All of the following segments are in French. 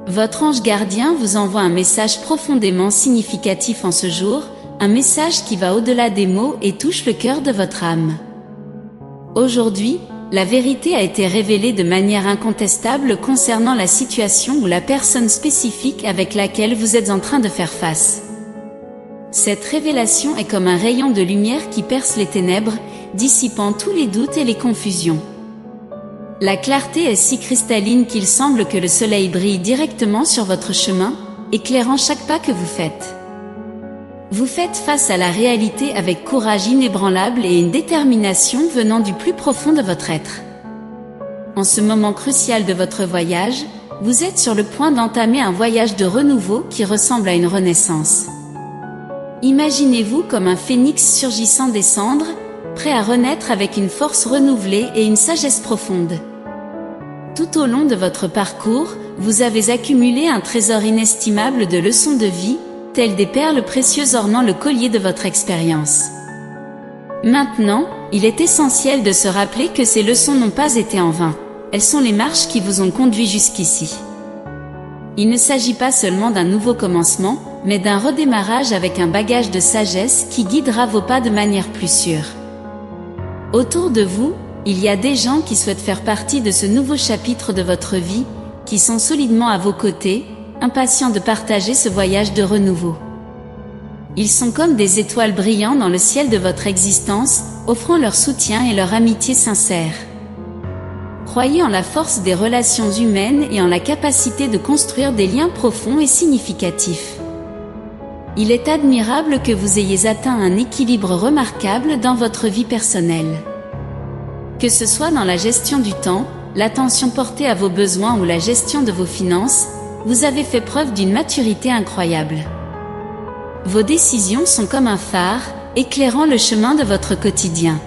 Votre ange gardien vous envoie un message profondément significatif en ce jour, un message qui va au-delà des mots et touche le cœur de votre âme. Aujourd'hui, la vérité a été révélée de manière incontestable concernant la situation ou la personne spécifique avec laquelle vous êtes en train de faire face. Cette révélation est comme un rayon de lumière qui perce les ténèbres, dissipant tous les doutes et les confusions. La clarté est si cristalline qu'il semble que le soleil brille directement sur votre chemin, éclairant chaque pas que vous faites. Vous faites face à la réalité avec courage inébranlable et une détermination venant du plus profond de votre être. En ce moment crucial de votre voyage, vous êtes sur le point d'entamer un voyage de renouveau qui ressemble à une renaissance. Imaginez-vous comme un phénix surgissant des cendres, prêt à renaître avec une force renouvelée et une sagesse profonde. Tout au long de votre parcours, vous avez accumulé un trésor inestimable de leçons de vie, telles des perles précieuses ornant le collier de votre expérience. Maintenant, il est essentiel de se rappeler que ces leçons n'ont pas été en vain. Elles sont les marches qui vous ont conduit jusqu'ici. Il ne s'agit pas seulement d'un nouveau commencement, mais d'un redémarrage avec un bagage de sagesse qui guidera vos pas de manière plus sûre. Autour de vous, il y a des gens qui souhaitent faire partie de ce nouveau chapitre de votre vie, qui sont solidement à vos côtés, impatients de partager ce voyage de renouveau. Ils sont comme des étoiles brillant dans le ciel de votre existence, offrant leur soutien et leur amitié sincère. Croyez en la force des relations humaines et en la capacité de construire des liens profonds et significatifs. Il est admirable que vous ayez atteint un équilibre remarquable dans votre vie personnelle. Que ce soit dans la gestion du temps, l'attention portée à vos besoins ou la gestion de vos finances, vous avez fait preuve d'une maturité incroyable. Vos décisions sont comme un phare, éclairant le chemin de votre quotidien.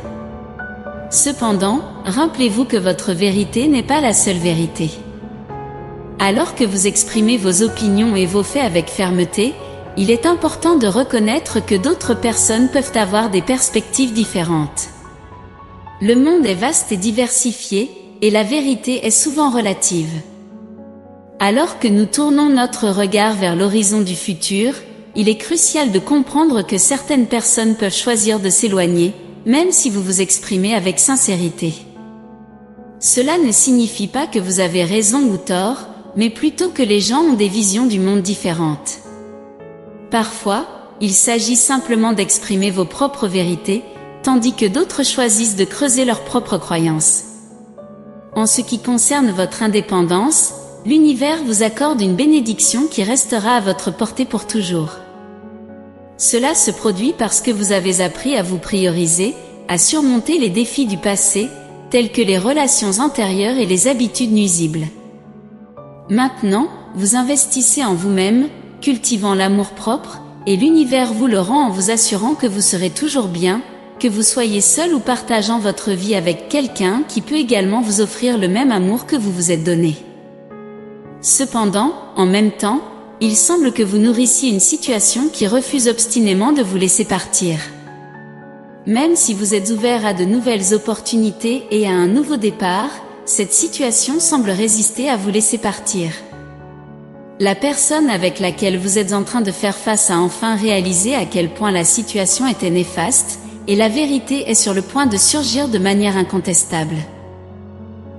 Cependant, rappelez-vous que votre vérité n'est pas la seule vérité. Alors que vous exprimez vos opinions et vos faits avec fermeté, il est important de reconnaître que d'autres personnes peuvent avoir des perspectives différentes. Le monde est vaste et diversifié, et la vérité est souvent relative. Alors que nous tournons notre regard vers l'horizon du futur, il est crucial de comprendre que certaines personnes peuvent choisir de s'éloigner, même si vous vous exprimez avec sincérité. Cela ne signifie pas que vous avez raison ou tort, mais plutôt que les gens ont des visions du monde différentes. Parfois, il s'agit simplement d'exprimer vos propres vérités, tandis que d'autres choisissent de creuser leurs propres croyances. En ce qui concerne votre indépendance, l'univers vous accorde une bénédiction qui restera à votre portée pour toujours. Cela se produit parce que vous avez appris à vous prioriser, à surmonter les défis du passé, tels que les relations antérieures et les habitudes nuisibles. Maintenant, vous investissez en vous-même, cultivant l'amour-propre, et l'univers vous le rend en vous assurant que vous serez toujours bien, que vous soyez seul ou partageant votre vie avec quelqu'un qui peut également vous offrir le même amour que vous vous êtes donné. Cependant, en même temps, il semble que vous nourrissiez une situation qui refuse obstinément de vous laisser partir. Même si vous êtes ouvert à de nouvelles opportunités et à un nouveau départ, cette situation semble résister à vous laisser partir. La personne avec laquelle vous êtes en train de faire face a enfin réalisé à quel point la situation était néfaste, et la vérité est sur le point de surgir de manière incontestable.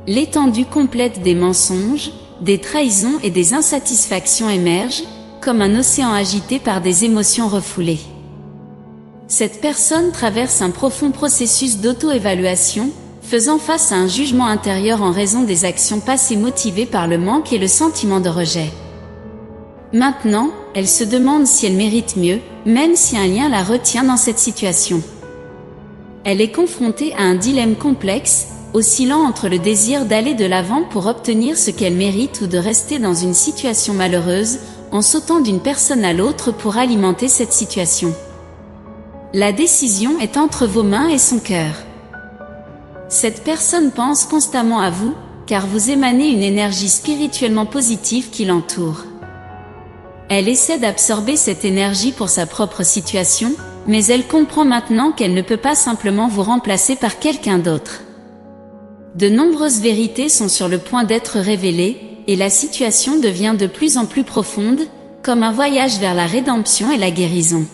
L'étendue complète des mensonges, des trahisons et des insatisfactions émerge, comme un océan agité par des émotions refoulées. Cette personne traverse un profond processus d'auto-évaluation, faisant face à un jugement intérieur en raison des actions passées motivées par le manque et le sentiment de rejet. Maintenant, elle se demande si elle mérite mieux, même si un lien la retient dans cette situation. Elle est confrontée à un dilemme complexe, oscillant entre le désir d'aller de l'avant pour obtenir ce qu'elle mérite ou de rester dans une situation malheureuse, en sautant d'une personne à l'autre pour alimenter cette situation. La décision est entre vos mains et son cœur. Cette personne pense constamment à vous, car vous émanez une énergie spirituellement positive qui l'entoure. Elle essaie d'absorber cette énergie pour sa propre situation, mais elle comprend maintenant qu'elle ne peut pas simplement vous remplacer par quelqu'un d'autre. De nombreuses vérités sont sur le point d'être révélées, et la situation devient de plus en plus profonde, comme un voyage vers la rédemption et la guérison.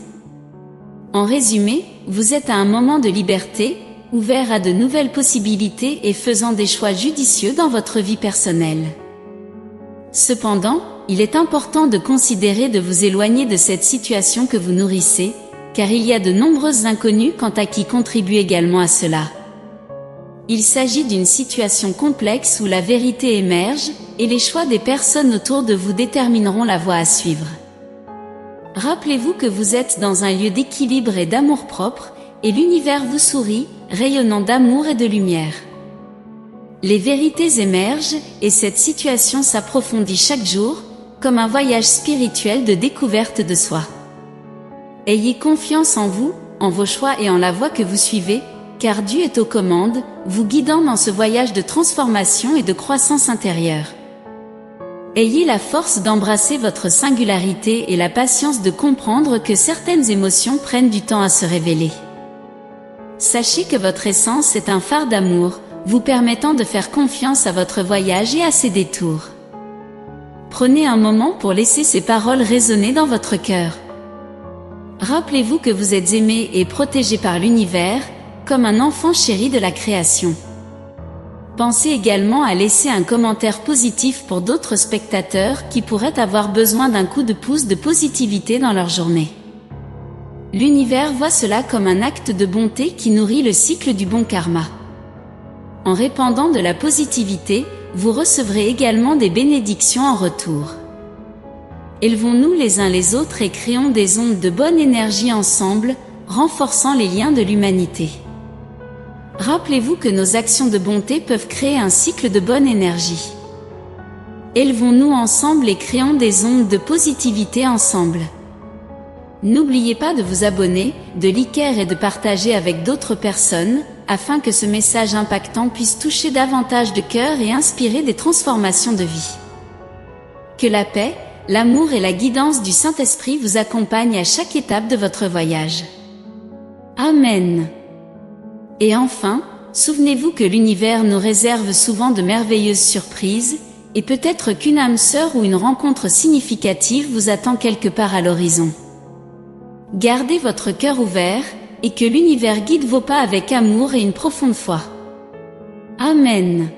En résumé, vous êtes à un moment de liberté, ouvert à de nouvelles possibilités et faisant des choix judicieux dans votre vie personnelle. Cependant, il est important de considérer de vous éloigner de cette situation que vous nourrissez, car il y a de nombreuses inconnues quant à qui contribuent également à cela. Il s'agit d'une situation complexe où la vérité émerge, et les choix des personnes autour de vous détermineront la voie à suivre. Rappelez-vous que vous êtes dans un lieu d'équilibre et d'amour-propre, et l'univers vous sourit, rayonnant d'amour et de lumière. Les vérités émergent, et cette situation s'approfondit chaque jour, comme un voyage spirituel de découverte de soi. Ayez confiance en vous, en vos choix et en la voie que vous suivez, car Dieu est aux commandes, vous guidant dans ce voyage de transformation et de croissance intérieure. Ayez la force d'embrasser votre singularité et la patience de comprendre que certaines émotions prennent du temps à se révéler. Sachez que votre essence est un phare d'amour, vous permettant de faire confiance à votre voyage et à ses détours. Prenez un moment pour laisser ces paroles résonner dans votre cœur. Rappelez-vous que vous êtes aimé et protégé par l'univers, comme un enfant chéri de la création. Pensez également à laisser un commentaire positif pour d'autres spectateurs qui pourraient avoir besoin d'un coup de pouce de positivité dans leur journée. L'univers voit cela comme un acte de bonté qui nourrit le cycle du bon karma. En répandant de la positivité, vous recevrez également des bénédictions en retour. Élevons-nous les uns les autres et créons des ondes de bonne énergie ensemble, renforçant les liens de l'humanité. Rappelez-vous que nos actions de bonté peuvent créer un cycle de bonne énergie. Élevons-nous ensemble et créons des ondes de positivité ensemble. N'oubliez pas de vous abonner, de liker et de partager avec d'autres personnes, afin que ce message impactant puisse toucher davantage de cœurs et inspirer des transformations de vie. Que la paix, l'amour et la guidance du Saint-Esprit vous accompagnent à chaque étape de votre voyage. Amen. Et enfin, souvenez-vous que l'univers nous réserve souvent de merveilleuses surprises, et peut-être qu'une âme sœur ou une rencontre significative vous attend quelque part à l'horizon. Gardez votre cœur ouvert, et que l'univers guide vos pas avec amour et une profonde foi. Amen.